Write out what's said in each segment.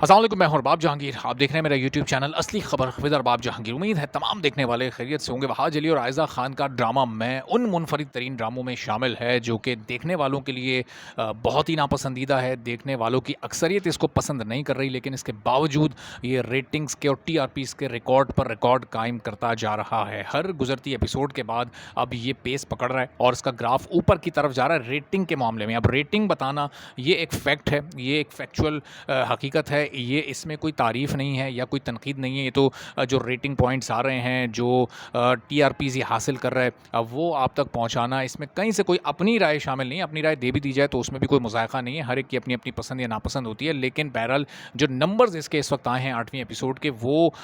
अस्सलाम वालेकुम, मैं हूं अरबाब जहांगीर। आप देख रहे हैं मेरा यूट्यूब चैनल असली खबर विद अरबाब जहांगीर। उम्मीद है तमाम देखने वाले खैरियत से होंगे। वहाज अली और आयज़ा खान का ड्रामा मैं उन मुनफरिद तरीन ड्रामों में शामिल है जो कि देखने वालों के लिए बहुत ही नापसंदीदा है। देखने वालों की अक्सरियत इसको पसंद नहीं कर रही, लेकिन इसके बावजूद ये रेटिंग्स के और टीआरपीज़ के रिकॉर्ड पर रिकॉर्ड कायम करता जा रहा है। हर गुजरती एपिसोड के बाद अब ये पेस पकड़ रहा है और इसका ग्राफ ऊपर की तरफ जा रहा है रेटिंग के मामले में। अब रेटिंग बताना ये एक फैक्ट है, ये एक फैक्चुअल हकीकत है। ये इसमें कोई तारीफ़ नहीं है या कोई तनकीद नहीं है। ये तो जो रेटिंग पॉइंट्स आ रहे हैं, जो टीआरपीज़ ये हासिल कर रहा है, अब वो आप तक पहुंचाना, इसमें कहीं से कोई अपनी राय शामिल नहीं है। अपनी राय दे भी दी जाए तो उसमें भी कोई मुज़ायक़ा नहीं है। हर एक की अपनी अपनी पसंद या नापसंद होती है। लेकिन बहरहाल जो नंबर्स इसके इस वक्त आए हैं 8वीं एपिसोड के, वो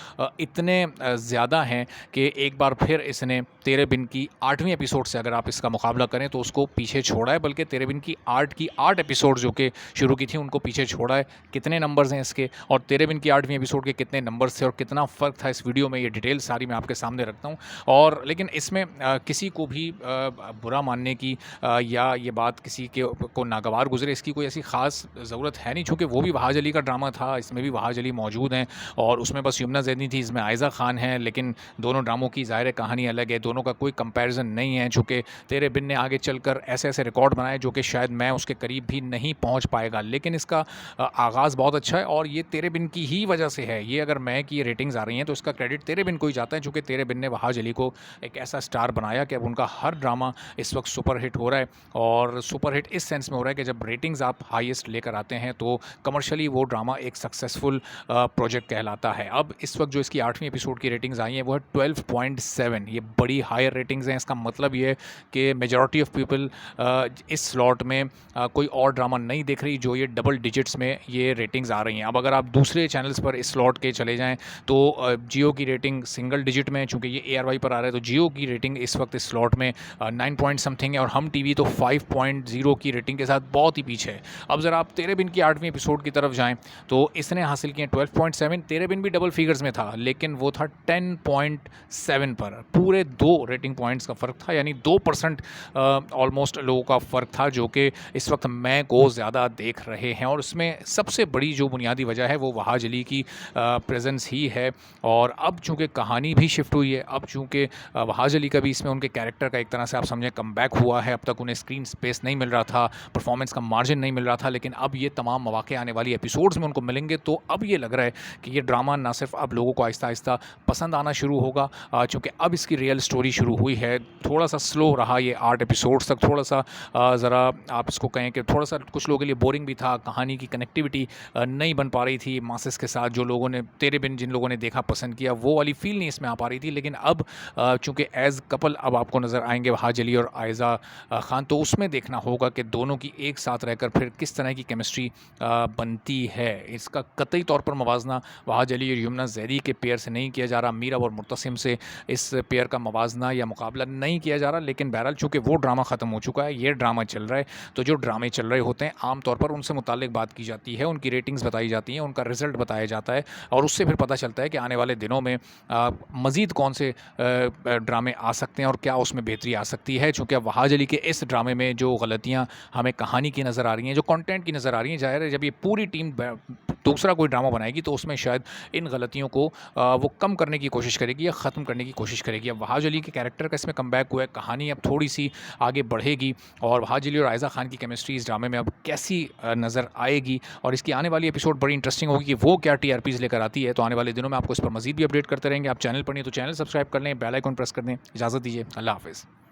इतने ज़्यादा हैं कि एक बार फिर इसने तेरे बिन की 8वीं एपिसोड से अगर आप इसका मुकाबला करें तो उसको पीछे छोड़ा है। बल्कि तेरे बिन की 8 एपिसोड जो कि शुरू की थी उनको पीछे छोड़ा है। कितने नंबर्स हैं इसके और तेरे बिन की 8वीं एपिसोड के कितने नंबर्स थे और कितना फ़र्क था, इस वीडियो में ये डिटेल सारी मैं आपके सामने रखता हूँ। और लेकिन इसमें किसी को भी बुरा मानने की या ये बात किसी के को नागवार गुजरे, इसकी कोई ऐसी ख़ास ज़रूरत है नहीं, चूँकि वो भी वहाज अली का ड्रामा था, इसमें भी वहाज अली मौजूद हैं और उसमें बस यमुना ज़ैदी थी, इसमें आयज़ा खान है। लेकिन दोनों ड्रामों की ज़ाहिर कहानी अलग है, दोनों का कोई कंपैरिजन नहीं है। चूँकि तेरे बिन ने आगे चलकर ऐसे ऐसे रिकॉर्ड बनाए जो कि शायद मैं उसके करीब भी नहीं पहुँच पाएगा। लेकिन इसका आगाज़ बहुत अच्छा है और ये तेरे बिन की ही वजह से है। ये अगर मैं की रेटिंग्स आ रही हैं तो इसका क्रेडिट तेरे बिन को ही जाता है, चूँकि तेरे बिन ने वहाज अली को एक ऐसा स्टार बनाया कि अब उनका हर ड्रामा इस वक्त सुपर हिट हो रहा है। और सुपर हिट इस सेंस में हो रहा है कि जब रेटिंग्स आप हाईएस्ट लेकर आते हैं तो कमर्शियली वो ड्रामा एक सक्सेसफुल प्रोजेक्ट कहलाता है। अब इस वक्त जो इसकी 8वीं एपिसोड की रेटिंग्स आई हैं वो है 12.7। ये बड़ी हायर रेटिंग्स हैं। इसका मतलब ये है कि मेजॉरिटी ऑफ पीपल इस स्लॉट में कोई और ड्रामा नहीं देख रही जो ये डबल डिजिट्स में ये रेटिंग्स आ रही हैं। अब अगर आप दूसरे चैनल्स पर इस स्लॉट के चले जाएँ तो जियो की रेटिंग सिंगल डिजिट में है, चूँकि ये ARY पर आ रहा है तो जियो की रेटिंग इस वक्त इस स्लॉट में 9 पॉइंट समथिंग है और हम टीवी तो 5.0 की रेटिंग के साथ बहुत ही पीछे है। अब ज़रा आप तेरे बिन की 8वीं एपिसोड की तरफ जाएँ तो इसने हासिल किए 12.7। तेरे बिन भी डबल फिगर्स में था लेकिन वो था 10.7 पर। पूरे 2 रेटिंग पॉइंट्स का फ़र्क था, यानी 2% ऑलमोस्ट लोगों का फ़र्क था जो कि इस वक्त मैं को ज़्यादा देख रहे हैं। और उसमें सबसे बड़ी जो बुनियादी वजह है वो वहाज अली की प्रेजेंस ही है। और अब चूँकि कहानी भी शिफ्ट हुई है, अब चूँकि वहाज अली का भी इसमें उनके कैरेक्टर का एक तरह से आप समझें कमबैक हुआ है। अब तक उन्हें स्क्रीन स्पेस नहीं मिल रहा था, परफॉर्मेंस का मार्जिन नहीं मिल रहा था, लेकिन अब ये तमाम मौके आने वाली एपिसोड्स में उनको मिलेंगे। तो अब ये लग रहा है कि ये ड्रामा ना सिर्फ अब लोगों को आहिस्ता आहिस्ता पसंद आना शुरू होगा, चूँकि अब इसकी रियल स्टोरी शुरू हुई है। थोड़ा सा स्लो रहा ये 8 एपिसोड्स तक, थोड़ा सा ज़रा आप इसको कहें कि थोड़ा सा कुछ लोगों के लिए बोरिंग भी था। कहानी की कनेक्टिविटी नहीं बन पा रही थी मासेस के साथ। जो लोगों ने तेरे बिन जिन लोगों ने देखा पसंद किया वो वाली फील नहीं इसमें आ पा रही थी। लेकिन अब चूँकि एज़ कपल अब आपको नज़र आएंगे वहाज अली और आयज़ा खान, तो उसमें देखना होगा कि दोनों की एक साथ रहकर फिर किस तरह की केमिस्ट्री बनती है। इसका कतई तौर पर मवाजना वहाज अली और यमुना ज़ैदी के पेयर से नहीं किया जा रहा, मीरा और मुर्तसिम से इस पेयर का मवाजना या मुकाबला नहीं किया जा रहा। लेकिन बहरहाल चूँकि वो ड्रामा ख़त्म हो चुका है, ये ड्रामा चल रहा है, तो जो ड्रामे चल रहे होते हैं आम तौर पर उनसे मुताल्लिक बात की जाती है, उनकी रेटिंग्स बताई जाती हैं, उनका रिज़ल्ट बताया जाता है और उससे फिर पता चलता है कि आने वाले दिनों में मज़ीद कौन से ड्रामे आ सकते हैं और क्या उसमें बेहतरी आ सकती है। चूँकि अब वहाज अली के इस ड्रामे में जो गलतियाँ हमें कहानी की नज़र आ रही हैं, जो कंटेंट की नज़र आ रही हैं, ज़ाहिर है जब ये पूरी टीम दूसरा कोई ड्रामा बनाएगी तो उसमें शायद इन गलतियों को वो कम करने की कोशिश करेगी या ख़त्म करने की कोशिश करेगी। अब वहाज अली के कैरेक्टर का इसमें कमबैक हुआ है, कहानी अब थोड़ी सी आगे बढ़ेगी और वहाज अली और आयज़ा खान की केमिस्ट्री इस ड्रामे में अब कैसी नज़र आएगी और इसकी आने वाली एपिसोड बड़ी इंटरेस्टिंग होगी कि वो क्या टीआरपीज़ लेकर आती है। तो आने वाले दिनों में आपको इस पर मज़ीद भी अपडेट करते रहेंगे। आप चैनल पर नहीं तो चैनल सब्सक्राइब कर लें, बेल आइकन प्रेस कर दें। इजाज़त दीजिए, अल्लाह हाफ़िज़।